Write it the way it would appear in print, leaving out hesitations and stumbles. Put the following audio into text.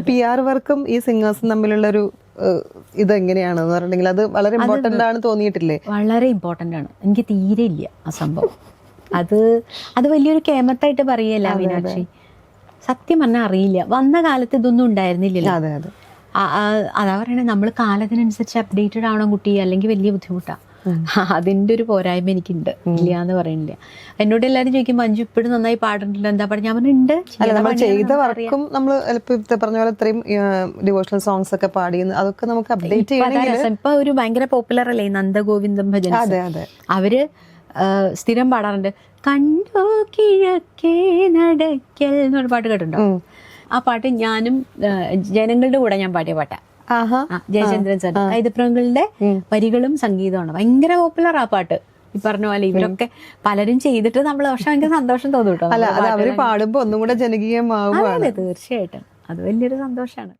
PR വർക്കും ഈ സിംഗേഴ്സും തമ്മിലുള്ള ഒരു ഇതെങ്ങനെയാണെന്ന് പറഞ്ഞിട്ടുണ്ടെങ്കിൽ അത് വളരെ ഇമ്പോർട്ടന്റ് ആണ് തോന്നിയിട്ടില്ലേ? വളരെ ഇമ്പോർട്ടന്റ് ആണ്. എനിക്ക് തീരെ ഇല്ല ആ സംഭവം. അത് വലിയൊരു കേമത്തായിട്ട് പറയല്ല മീനാക്ഷി. സത്യം പറഞ്ഞാൽ അറിയില്ല. വന്ന കാലത്ത് ഇതൊന്നും ഉണ്ടായിരുന്നില്ലല്ലോ. അതെ അതെ, അതാ പറയണേ, നമ്മൾ കാലത്തിനനുസരിച്ച് അപ്ഡേറ്റഡ് ആവണം കുട്ടി, അല്ലെങ്കിൽ വലിയ ബുദ്ധിമുട്ടാണ്. അതിന്റെ ഒരു പോരായ്മ എനിക്കുണ്ട്. ഇല്ല എന്ന് പറയുന്നില്ല. എന്നോട് എല്ലാവരും ചോദിക്കും മഞ്ജു ഇപ്പോഴും നന്നായി പാടുന്നുണ്ടല്ലോ, എന്താ പാടും? ഞാൻ പറഞ്ഞിട്ടുണ്ട്. നമ്മൾ ചെയ്ത വർക്കും നമ്മൾ പറഞ്ഞ പോലെ ഇത്രയും ഡിവോഷണൽ സോങ്സ് ഒക്കെ പാടി അതൊക്കെ നമുക്ക് അപ്ഡേറ്റ് ചെയ്യണം. ഇപ്പൊ ഒരു ഭയങ്കര പോപ്പുലർ അല്ലേ നന്ദഗോവിന്ദം ഭജൻ. അതെ അതെ, അവര് സ്ഥിരം പാടാറുണ്ട്. കണ്ടോ കിഴക്കേ നടക്കൽ എന്നൊരു പാട്ട് കേട്ടിട്ടുണ്ടോ? ആ പാട്ട് ഞാനും ജനങ്ങളുടെ കൂടെ ഞാൻ പാടിയ പാട്ടാ. ജയചന്ദ്രൻ സാർ കൈതപ്രങ്ങളുടെ വരികളും സംഗീതമാണ്. ഭയങ്കര പോപ്പുലർ ആ പാട്ട്. ഈ പറഞ്ഞ പോലെ ഇവരൊക്കെ പലരും ചെയ്തിട്ട് നമ്മൾ പക്ഷെ ഭയങ്കര സന്തോഷം തോന്നും കേട്ടോ. അവര് പാടുമ്പോ ഒന്നും കൂടെ ജനകീയമാവും. തീർച്ചയായിട്ടും അത് വലിയൊരു സന്തോഷമാണ്.